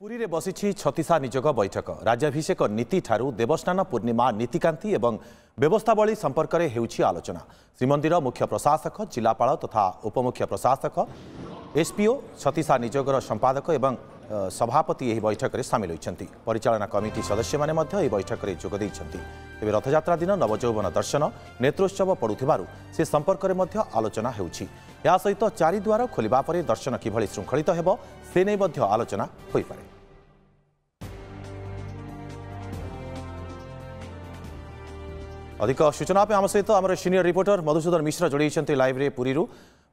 पुरी रे बसिछि छत्तीसा निजोग बैठक राज्याभिषेक नीति ठारू देवस्नान पूर्णिमा नीतिकांति एवं व्यवस्थावली संपर्क में हेउछि आलोचना। श्रीमंदिर मुख्य प्रशासक जिलापाल तथा उपमुख्य प्रशासक एसपीओ छत्तीसा निजोगर संपादक एवं सभापति यह बैठक में सामिल होती। परिचालना कमिटी सदस्य माने मध्य यह बैठक में जोग देइछन्ति। तेबे रथयात्रा दिन नवजौवन दर्शन नेत्रोत्सव पड़ुथिबारु से संपर्क में मध्य आलोचना हेउछि। या सहित चारिद्वार खोलिबा परे दर्शन किभଳି श्रृंखलित हेबो से नै मध्य आलोचना होई पारे। अधिक सूचना पे आम सहित आम सीनियर रिपोर्टर मधुसूदन मिश्र जोड़ी लाइव रे पुरी।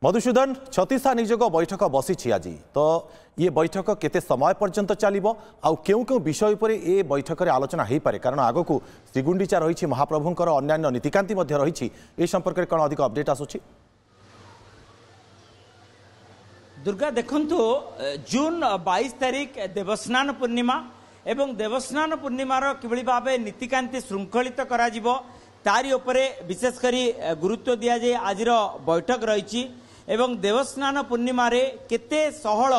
मधुसूदन, छत्तीसा निजोग बैठक बसी आज तो ये बैठक केते समय पर्यंत चलिबो आउ केउ केउ विषय पर ए बैठक रे आलोचना हो पारे कारण आगो को श्रीगुंडीचा रही महाप्रभुंकर अन्यान्य नीतिकांति मध्य रही ए संपर्क में कौन अधिक अपडेट आसुछि? दुर्गा देखंतु जून 22 तारिख देवस्नान पूर्णिमा एवं देवस्नान पूर्णिमार किभଳି भाबे नीतिकांति श्रृंखलित करा जिवो तारी उपरे विशेष करी गुरुत्व दिया जाए। आजिर बैठक रही एवं देवस्नान पूर्णिमा रे केते सहल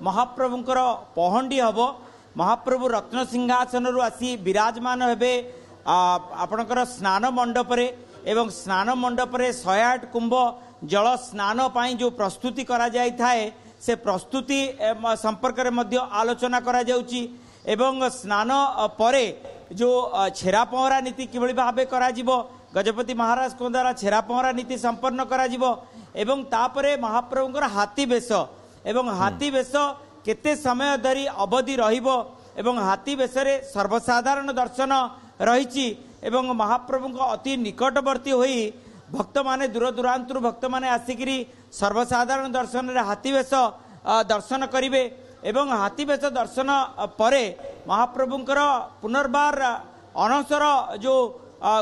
महाप्रभुंकर पहंडी हबो। महाप्रभु रत्न सिंहासन रु आसी विराजमान हेबे आपणकर स्नान मंडप रे एवं स्नान मंडप रे 108 कुंभ जल स्नान पाई जो प्रस्तुति करा जाय थाए से प्रस्तुति संपर्क रे मध्य आलोचना करा जाउची एवं स्नान परे जो छेरा पहरा नीति किभଳି भाबे करा जिवो गजपति महाराज को द्वारा छेरा पहरा नीति संपन्न करा जिवो एवं तापरे महाप्रभुंकर हाथी बेश एवं हाथी बेश केते समय धरी अवधि रहिबो एवं हाथी बेश रे सर्वसाधारण दर्शन रहिछि एवं महाप्रभुंक अति निकटवर्ती होई भक्त माने दूर दूरांतरु भक्त माने आसिकरी सर्वसाधारण दर्शन रे हाथी बेश दर्शन करिवे एवं हाथी बेश दर्शन परे महाप्रभुंकर पुनर्बार अनसर जो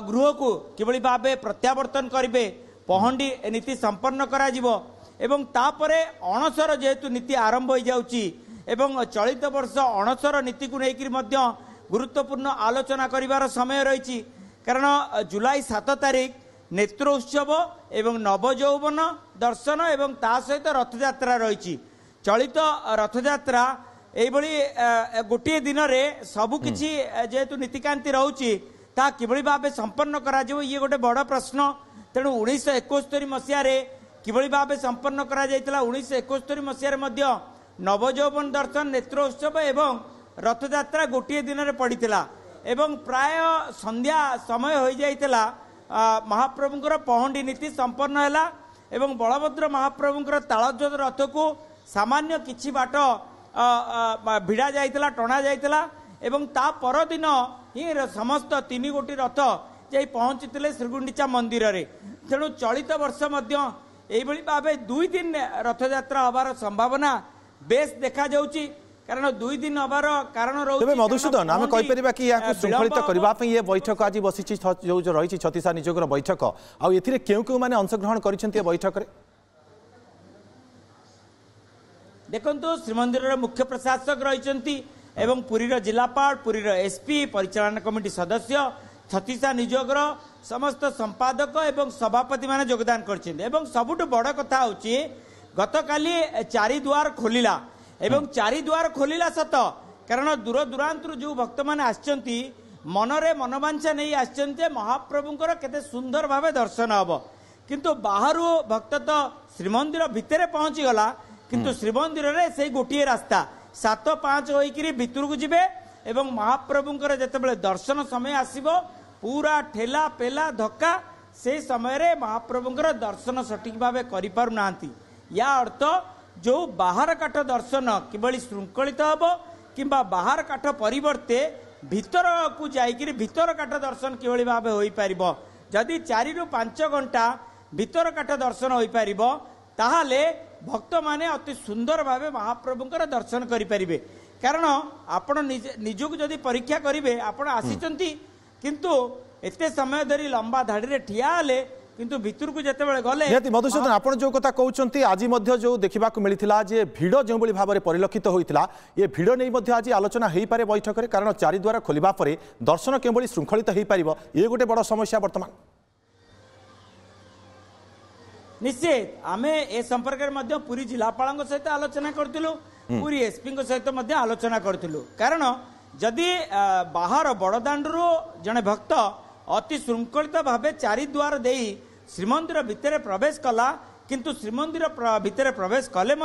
गृह को किभଳି भाबे प्रत्यावर्तन करिवे पहंडी नीति संपन्न करा जिवो एवं तापरे अनसर जेहेतु नीति आरंभ हो जाउची एवं चलित वर्ष अनसर नीति को लेकर मध्य गुरुत्वपूर्ण आलोचना करिवार समय रही कारण जुलाई 7 तारिख नेत्रोत्सव एवं नवजौवन दर्शन एवं ता सहित रथयात्रा रही। चलित रथयात्रा यही गोटे दिन में सबकि जेहेतु नीतिकांति रोचे ता किभଳି भाबे संपन्न करा जिवो ये गोटे बड़ प्रश्न। तेणु 1971 मसीह किभଳି भाबे संपन्न करा जायतिला 1971 मसीह मध्य नवजौवन दर्शन नेत्रोत्सव एवं रथयात्रा गोटे दिन में पड़ीला एवं प्राय संध्या समय हो जाइतिला महाप्रभुंकर पहंडी नीति संपन्न हैला एवं बलभद्र महाप्रभुंकर तालध्वज रथ को सामान्य किछि बाट भिड़ा जाइतिला टणा जाइतिला एवं ता पर दिन ही समस्त 3 गोटी रथ जाई पहुंचीतिले श्रीगुंडीचा मंदिर रे। तेणु चलित वर्ष मध्य एभଳି भाबे 2 दिन रथयात्रा हबार संभावना बेस देखा जाउची कारण 2 दिन हबार कारण रहउची। तबे मधुसूदन आमे कहि परिबा कि या श्रृंखलित करबा पई ये बैठक आज बसिछि जो रही छत्तीसा निजोगर बैठक आ एथिरे केउ केउ माने अंशग्रहण करिसेंती बैठक रे? देखंतु श्रीमंदिर मुख्य प्रशासक रही एवं पुरीर जिलापाल पुरीर एसपी परिचालना कमिटी सदस्य छत्तीसा निजोगर समस्त संपादक एवं सभापति माने योगदान करछिन एवं सबुठ बड़ कथा होची गतकाली चारिद्वार खोलिला एवं चारिद्वार खोलिला सत कारण दूर दूरांतर जो भक्त माने आछंती मनरे मनोवांछा नहीं आछंते महाप्रभुंकर केते सुंदर भावे दर्शन हबो किंतु बाहरु भक्त तो श्रीमंदिर भितरे पहुंची गला किंतु श्रीमंदिर रे से गोटे रास्ता 7-5 होइकरी भितर को जिबे एवं महाप्रभुंकर जेतेबेले दर्शन समय आसीबो पूरा ठेला पेला धक्का से समय रे महाप्रभुंकर दर्शन सठिक भावे करि पारु नांती। या अर्थ जो बाहर काठ दर्शन किभଳି श्रृंखलित हबो किंबा बाहर काठ परिवर्ते भितर को जाइकरी भितर काठ दर्शन किभଳି भावे होई परिबो जदि 4 ରୁ 5 घंटा भितर काठ दर्शन होई परिबो ताहाले भक्त माने अति सुंदर भावे महाप्रभुंकर दर्शन करि परिबे कारण आपण निजक जदि परीक्षा करिवे आपण आसीचंती किंतु एते समय धरी लंबा धाड़ी रे ठिया हले किंतु भितर को जेतेबेले गले निहाती मधुसूदन आपण जो कथा कहउचंती आज मध्य जो देखिबा को मिलिथिला जे भिडो जो बळी भाबरे परिलक्षित होइतिला ये भिडो नै मध्य आज आलोचना हेई पारे बैठक रे कारण चारिद्वार खोलिबा परे दर्शन केबळी श्रृंखलित हेई पारिबो ये गोटे बड़ समस्या वर्तमान। निश्चित आमे ए संपर्क में पुरी जिलापाल सहित आलोचना करूँ पुरी एसपी सहित आलोचना करूँ कारण जदि बाहर बड़दाण्डु जड़े भक्त अति श्रृंखलित भाव चारिद्वार दे श्रीमंदिर भितर प्रवेश कला किंतु श्रीमंदिर भितर प्रवेश कले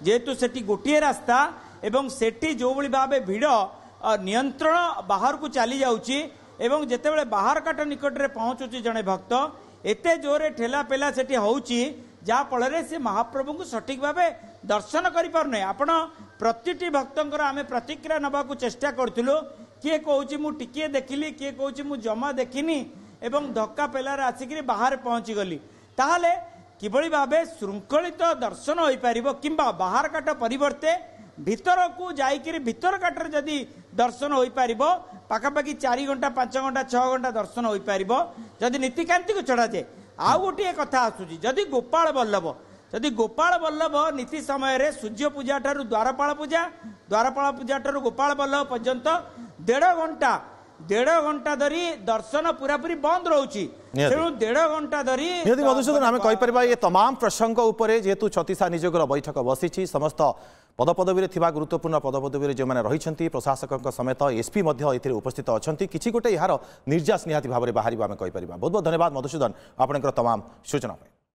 जेहेतु सेठी गोटे रास्ता एवं सेठी जो भली भाव भिड़ नियंत्रण बाहर को चली जाउची एवं जेतेबेले बाहर काट निकट रे पहुंचुची जड़े भक्त एते जोरे ठेला पेला सेठी होउची जा फल से महाप्रभु को सठिक भाव दर्शन कर पारने आपण प्रति भक्तर आम प्रतिक्रिया नवा चेष्टा करूँ किए कौची मु टिके देखिली किए कौची मु जमा देखिनी एवं धक्का पेलार आसिक बाहर पहुंची गली ताहले किभली भाव श्रृंखलित दर्शन हो पार किंबा बाहर काट परिवर्ते भीतर को जाइकिरी भीतर काटर जदि दर्शन हो पार पाखापाखि 4 घंटा 5 घंटा 6 घंटा दर्शन हो पार जदि नीतिकांति को चढ़ा जाए आउ गोटे कथा आसूची जदि गोपाल बल्लभ नीति समय रे सूर्य पूजा ठारू द्वारपाल पूजा ठारू गोपाल बल्लभ पर्यंत 1.5 घंटा धरी दर्शन पूरा पूरी बंद रोची तेणु 1.5 घंटा धरी मधुसूदन आम कहीपर ये तमाम प्रसंग उपरे जेहेतु 36 निजोगर बैठक बसी समस्त पदपदवी गुरुत्वपूर्ण पदपदवी जो मैंने रही प्रशासक समेत एसपी उपस्थित अच्छा किसी गोटे यार निर्यास निहाती भाव में बाहर आम कहीपर बहुत बहुत धन्यवाद मधुसूदन आपंकर तमाम सूचना।